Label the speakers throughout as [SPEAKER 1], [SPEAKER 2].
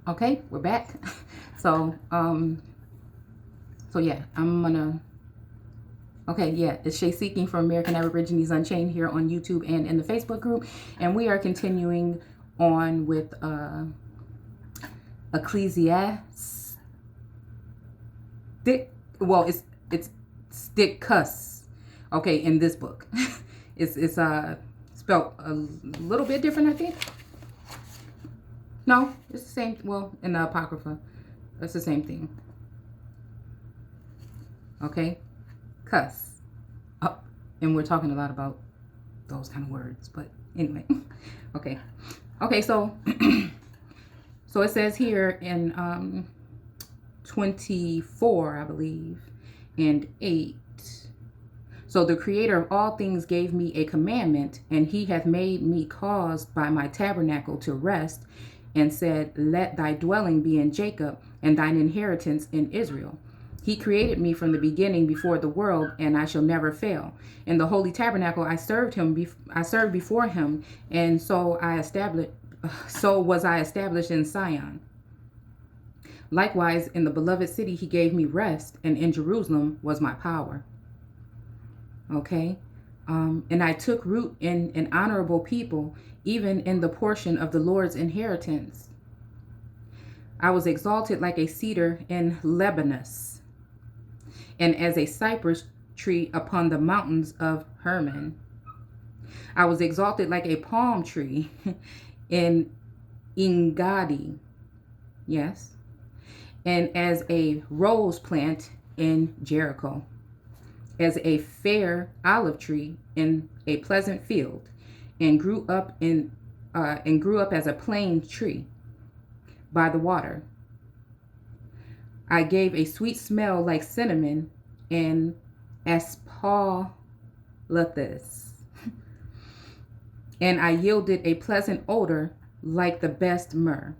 [SPEAKER 1] Okay, we're back. So, yeah, I'm gonna. Okay, yeah, it's Shay Seeking from American Aborigines Unchained here on YouTube and in the Facebook group, and we are continuing on with Ecclesiastes. Well, it's Stickus. Okay, in this book, it's spelled a little bit different, I think. No, it's the same. Well, in the Apocrypha, it's the same thing. Okay, cuss. Oh, and we're talking a lot about those kind of words, but anyway. Okay, so so it says here in 24, I believe, and 8. So the creator of all things gave me a commandment, and he hath made me caused by my tabernacle to rest, and said, let thy dwelling be in Jacob, and thine inheritance in Israel. He created me from the beginning before the world, and I shall never fail. In the holy tabernacle I served him. I served before him, and so was I established in Sion. Likewise, in the beloved city he gave me rest, and in Jerusalem was my power. Okay, and I took root in an honorable people, even in the portion of the Lord's inheritance. I was exalted like a cedar in Lebanon, and as a cypress tree upon the mountains of Hermon. I was exalted like a palm tree in Engadi, yes, and as a rose plant in Jericho, as a fair olive tree in a pleasant field, and grew up as a plane tree by the water. I gave a sweet smell like cinnamon and aspalathus, and I yielded a pleasant odor like the best myrrh,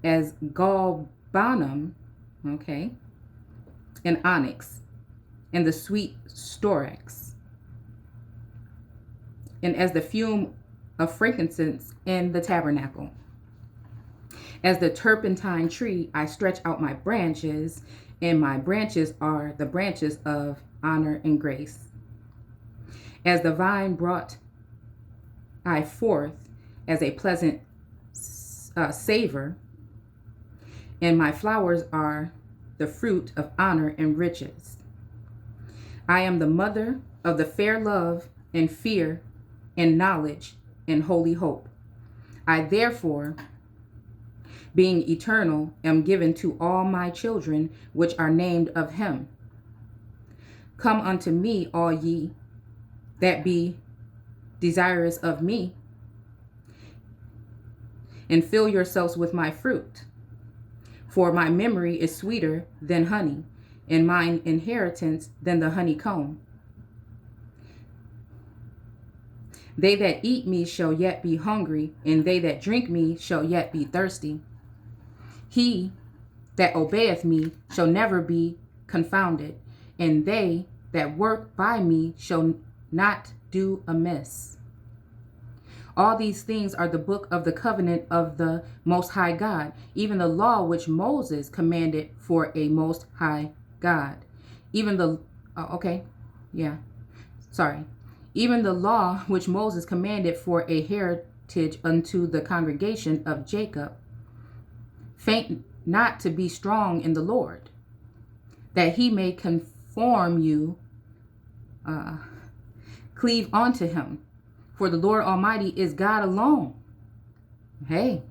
[SPEAKER 1] as galbanum, okay, and onyx, and the sweet storax, and as the fume of frankincense in the tabernacle. As the turpentine tree, I stretch out my branches, and my branches are the branches of honor and grace. As the vine brought I forth as a pleasant savor, and my flowers are the fruit of honor and riches. I am the mother of the fair love and fear and knowledge and holy hope. I therefore, being eternal, am given to all my children which are named of him. Come unto me, all ye that be desirous of me, and fill yourselves with my fruit. For my memory is sweeter than honey, and mine inheritance than the honeycomb. They that eat me shall yet be hungry, and they that drink me shall yet be thirsty. He that obeyeth me shall never be confounded, and they that work by me shall not do amiss. All these things are the book of the covenant of the Most High God, even the law which Moses commanded for a Most High God. Even the law which Moses commanded for a heritage unto the congregation of Jacob. Faint not to be strong in the Lord, that he may conform you, cleave unto him. For the Lord Almighty is God alone. Hey,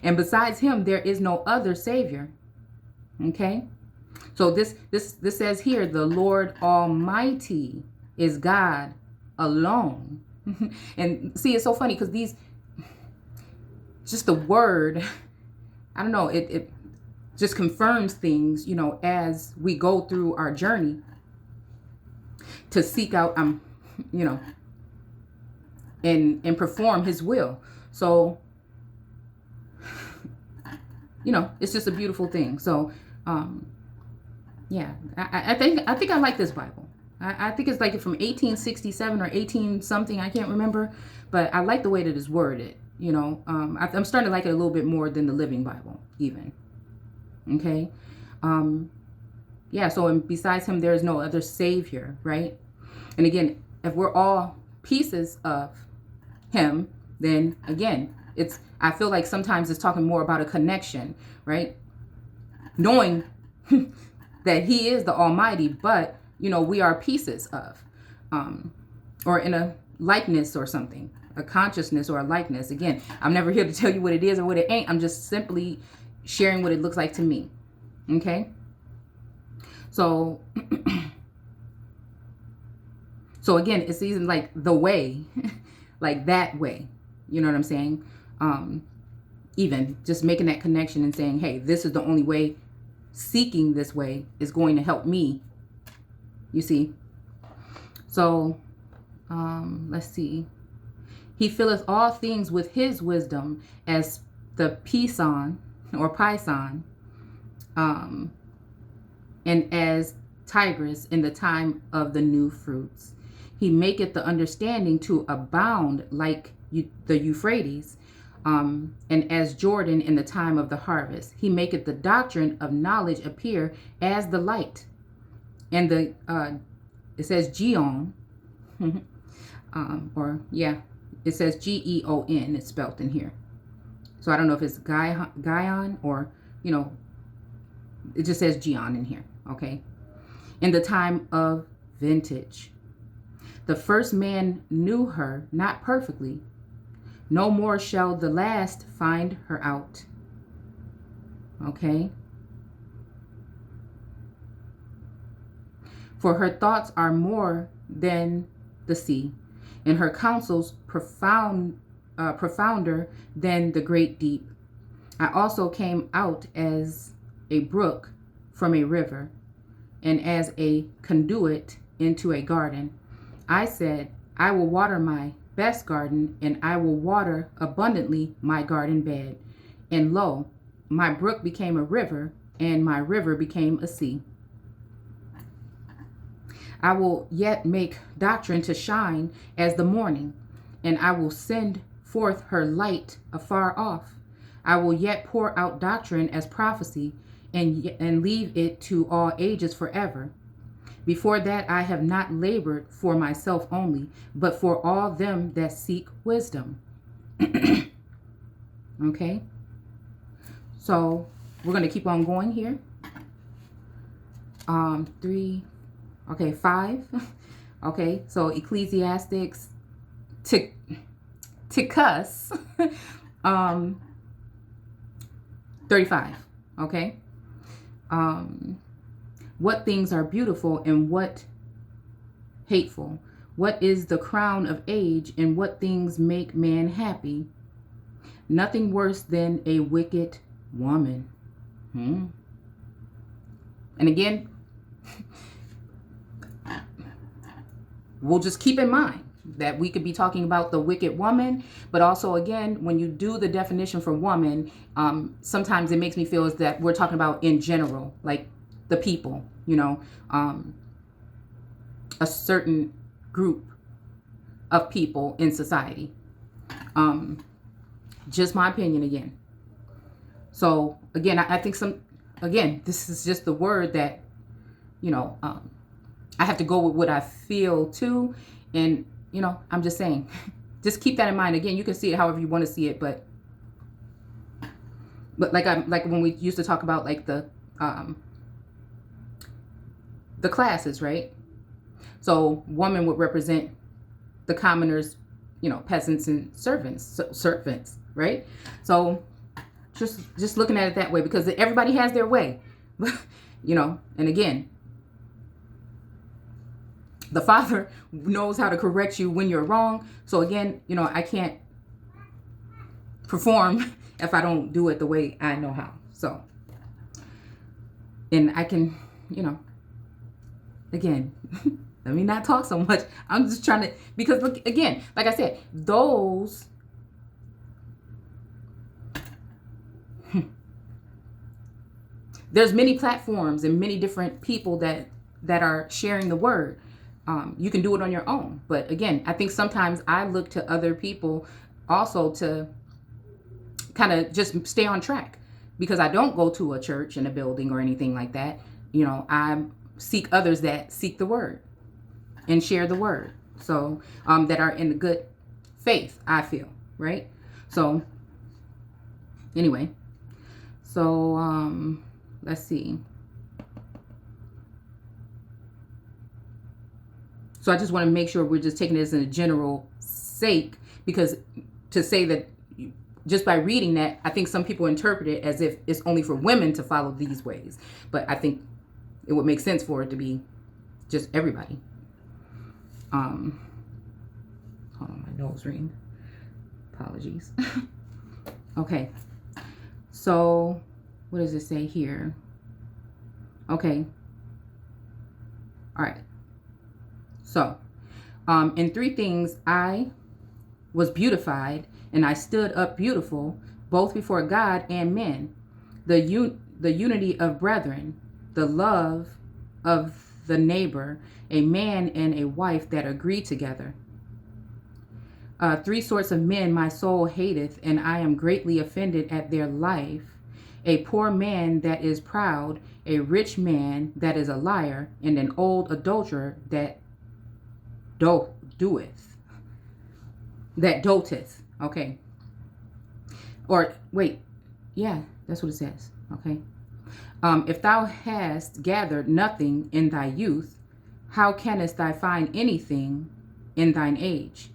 [SPEAKER 1] and besides him, there is no other Savior. Okay, so this says here, the Lord Almighty is God alone. And see, it's so funny because just the word, I don't know, it just confirms things, as we go through our journey to seek out, and perform his will. So, it's just a beautiful thing. So, yeah, I think I like this Bible. I think it's like from 1867 or 18 something. I can't remember, but I like the way that it's worded. I'm starting to like it a little bit more than the Living Bible. even. Okay. Yeah, so and besides him, there is no other savior, right? And again, if we're all pieces of him, then again, I feel like sometimes it's talking more about a connection, right? Knowing that he is the Almighty, but we are pieces of, or in a likeness or something, a consciousness or a likeness. Again, I'm never here to tell you what it is or what it ain't. I'm just simply sharing what it looks like to me. Okay. So, so again, it's even like the way, like that way, you know what I'm saying? Even just making that connection and saying, hey, this is the only way, seeking this way is going to help me, you see? So, let's see. He filleth all things with his wisdom as the Pison or Pison, and as Tigris in the time of the new fruits. He maketh the understanding to abound like the Euphrates, and as Jordan in the time of the harvest. He maketh the doctrine of knowledge appear as the light. And it says Geon, it says Geon, it's spelt in here. So I don't know if it's Guion or, it just says Geon in here, okay? In the time of vintage. The first man knew her not perfectly. No more shall the last find her out. Okay? For her thoughts are more than the sea, and her counsels profounder than the great deep. I also came out as a brook from a river, and as a conduit into a garden. I said, I will water my best garden, and I will water abundantly my garden bed. And lo, my brook became a river, and my river became a sea. I will yet make doctrine to shine as the morning, and I will send forth her light afar off. I will yet pour out doctrine as prophecy, and leave it to all ages forever. Before that I have not labored for myself only, but for all them that seek wisdom. Okay? So we're going to keep on going here. 5. Okay, so Ecclesiastics Ticus 35. Okay? What things are beautiful and what hateful? What is the crown of age and what things make man happy? Nothing worse than a wicked woman. And again, we'll just keep in mind that we could be talking about the wicked woman, but also, again, when you do the definition for woman, sometimes it makes me feel as that we're talking about in general, like the people, a certain group of people in society. Just my opinion again. So again, I think this is just the word that, I have to go with what I feel too. And, I'm just saying, just keep that in mind. Again, you can see it however you want to see it, but like when we used to talk about like the classes, right? So woman would represent the commoners, peasants and servants, right? So just looking at it that way, because everybody has their way, and again, the Father knows how to correct you when you're wrong. So again, I can't perform if I don't do it the way I know how. So, and I can, again, let me not talk so much. I'm just trying to, because look, again, like I said, there's many platforms and many different people that are sharing the word. You can do it on your own. But again, I think sometimes I look to other people also to kind of just stay on track. because I don't go to a church and a building or anything like that. I seek others that seek the word and share the word. So that are in the good faith, I feel, right? So anyway, so let's see. So I just want to make sure we're just taking this in a general sake, because to say that just by reading that, I think some people interpret it as if it's only for women to follow these ways. But I think it would make sense for it to be just everybody. Hold on, my nose ring. Apologies. Okay. So what does it say here? Okay. All right. So, in 3 things I was beautified, and I stood up beautiful, both before God and men. The unity of brethren, the love of the neighbor, a man and a wife that agree together. 3 sorts of men my soul hateth, and I am greatly offended at their life. A poor man that is proud, a rich man that is a liar, and an old adulterer that doteth. Okay. Or wait, yeah, that's what it says. Okay. If thou hast gathered nothing in thy youth, how canst thou find anything in thine age?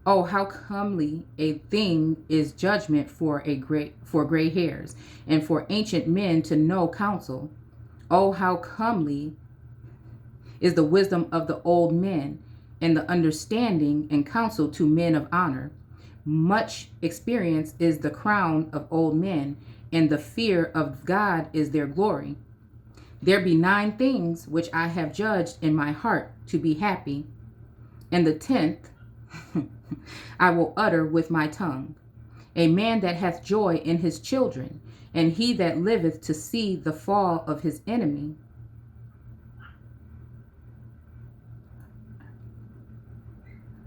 [SPEAKER 1] Oh, how comely a thing is judgment for gray hairs, and for ancient men to know counsel. Oh, how comely is the wisdom of the old men, and the understanding and counsel to men of honor. Much experience is the crown of old men, and the fear of God is their glory. There be 9 things which I have judged in my heart to be happy, and the 10th I will utter with my tongue. A man that hath joy in his children, and he that liveth to see the fall of his enemy.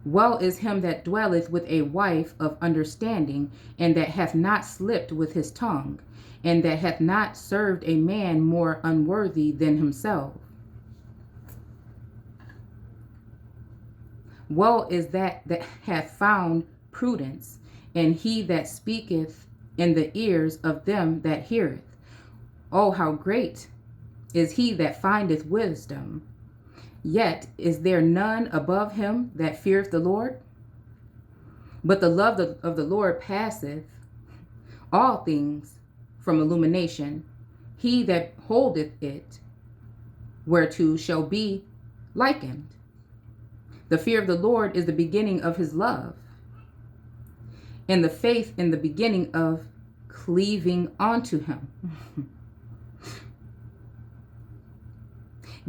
[SPEAKER 1] Well is him that dwelleth with a wife of understanding, and that hath not slipped with his tongue, and that hath not served a man more unworthy than himself. Well is that hath found prudence, and he that speaketh in the ears of them that heareth. Oh, how great is he that findeth wisdom! Yet is there none above him that feareth the Lord? But the love of the Lord passeth all things from illumination. He that holdeth it, whereto shall be likened. The fear of the Lord is the beginning of his love, and the faith in the beginning of cleaving unto him.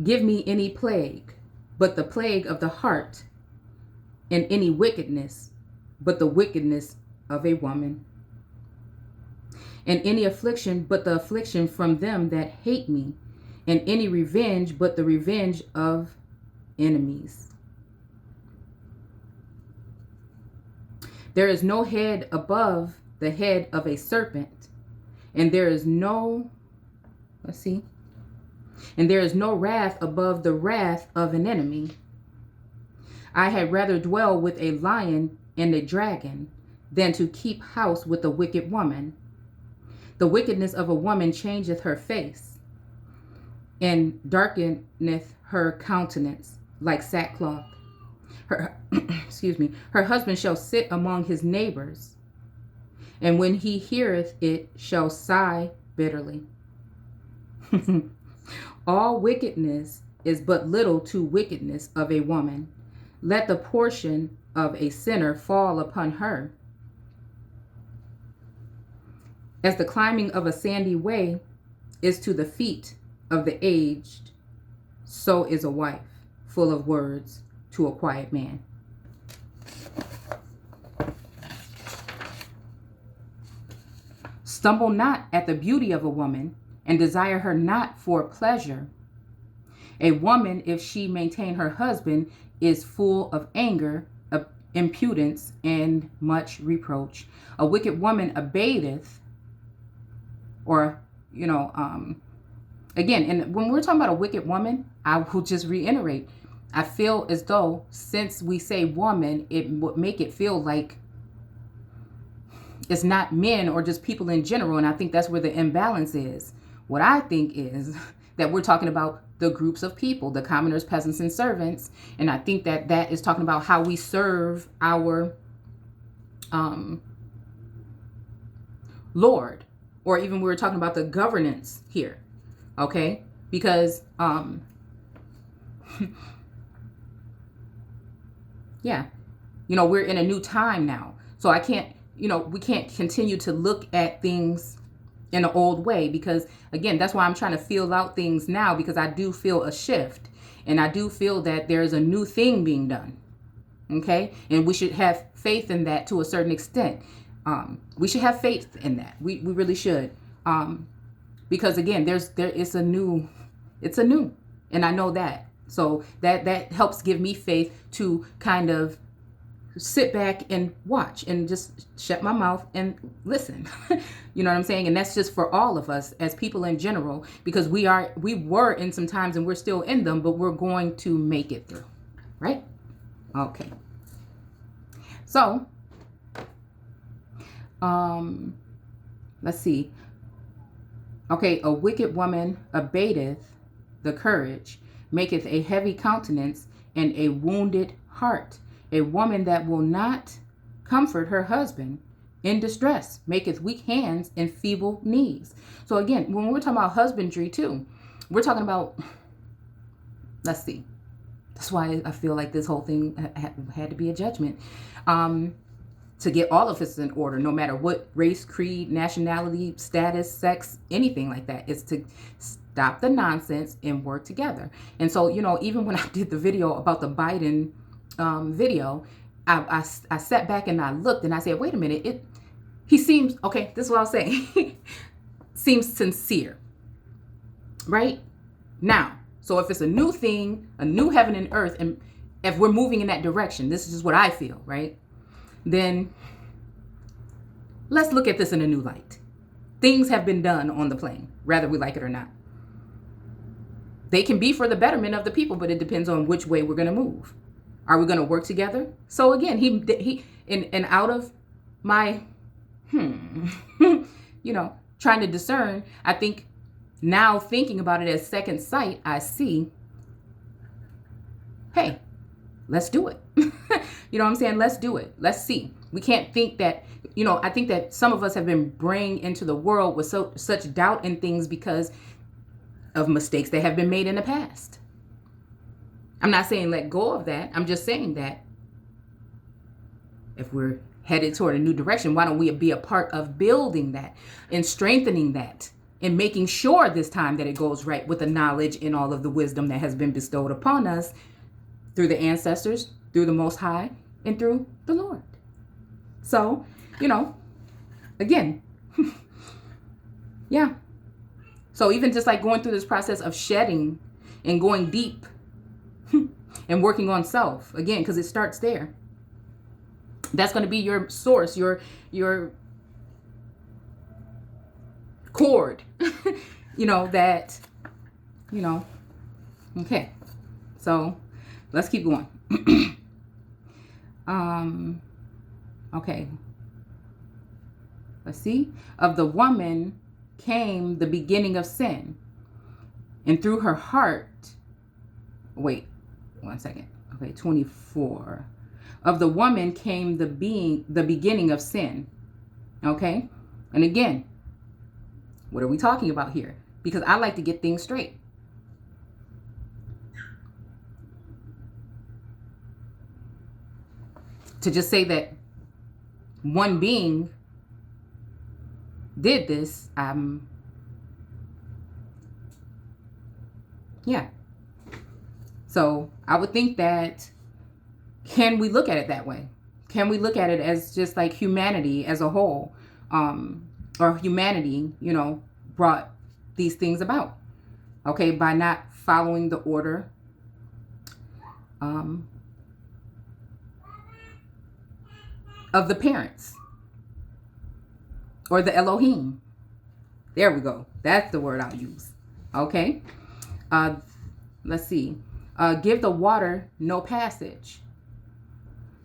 [SPEAKER 1] Give me any plague, but the plague of the heart, and any wickedness, but the wickedness of a woman, and any affliction, but the affliction from them that hate me, and any revenge, but the revenge of enemies. There is no head above the head of a serpent, and there is no, and there is no wrath above the wrath of an enemy. I had rather dwell with a lion and a dragon than to keep house with a wicked woman. The wickedness of a woman changeth her face, and darkeneth her countenance like sackcloth. Her, her husband shall sit among his neighbors, and when he heareth it, shall sigh bitterly. All wickedness is but little to wickedness of a woman. Let the portion of a sinner fall upon her. As the climbing of a sandy way is to the feet of the aged, so is a wife full of words to a quiet man. Stumble not at the beauty of a woman, and desire her not for pleasure. A woman, if she maintain her husband, is full of anger, of impudence, and much reproach. A wicked woman abateth or, again, and when we're talking about a wicked woman, I will just reiterate, I feel as though since we say woman, it would make it feel like it's not men or just people in general. And I think that's where the imbalance is. What I think is that we're talking about the groups of people, the commoners, peasants, and servants. And I think that that is talking about how we serve our Lord, or even we were talking about the governance here. Okay, because yeah, we're in a new time now, so I can't, we can't continue to look at things in an old way, because again, that's why I'm trying to feel out things now, because I do feel a shift, and I do feel that there's a new thing being done. Okay, and we should have faith in that to a certain extent. We should have faith in that. We really should. Because again, it's a new, and I know that. So that helps give me faith to kind of sit back and watch and just shut my mouth and listen. You know what I'm saying? And that's just for all of us as people in general, because we were in some times and we're still in them, but we're going to make it through, right? Okay. So, let's see. Okay, a wicked woman abateth the courage, maketh a heavy countenance and a wounded heart. A woman that will not comfort her husband in distress, maketh weak hands and feeble knees. So again, when we're talking about husbandry too, we're talking about, let's see. That's why I feel like this whole thing had to be a judgment. To get all of us in order, no matter what race, creed, nationality, status, sex, anything like that, is to stop the nonsense and work together. And so, even when I did the video about the Biden video, I sat back and I looked and I said, wait a minute, he seems, okay, this is what I'll say, seems sincere, right? Now, so if it's a new thing, a new heaven and earth, and if we're moving in that direction, this is just what I feel, right? Then let's look at this in a new light. Things have been done on the plane, whether we like it or not. They can be for the betterment of the people, but it depends on which way we're going to move. Are we going to work together? So again, he and out of my, trying to discern, I think now thinking about it as second sight, I see, hey, let's do it. You know what I'm saying? Let's do it. Let's see. We can't think that, I think that some of us have been brought into the world with such doubt in things because of mistakes that have been made in the past. I'm not saying let go of that. I'm just saying that if we're headed toward a new direction, why don't we be a part of building that and strengthening that and making sure this time that it goes right with the knowledge and all of the wisdom that has been bestowed upon us through the ancestors, through the Most High, and through the Lord. So, again, yeah. So even just like going through this process of shedding and going deep and working on self, again, because it starts there. That's going to be your source, your cord, okay. So let's keep going. Okay. Let's see. Of the woman came the beginning of sin, and through her heart, wait, 1 second. Okay, 24. Of the woman came the beginning of sin. Okay? And again, what are we talking about here? Because I like to get things straight. To just say that one being did this, yeah. So I would think that, can we look at it that way? Can we look at it as just like humanity as a whole, or humanity, brought these things about, okay, by not following the order, of the parents or the Elohim. There we go. That's the word I'll use. Okay. Let's see. Give the water no passage.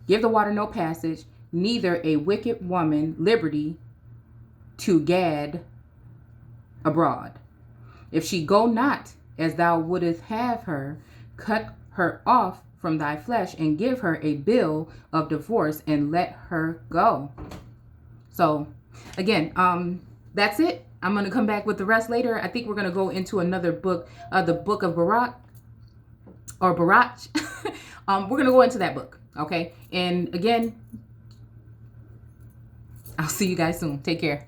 [SPEAKER 1] Give the water no passage, neither a wicked woman liberty to gad abroad. If she go not as thou wouldest have her, cut her off from thy flesh and give her a bill of divorce and let her go. So again, that's it. I'm going to come back with the rest later. I think we're going to go into another book, the book of Barak or Barach. We're going to go into that book. Okay. And again, I'll see you guys soon. Take care.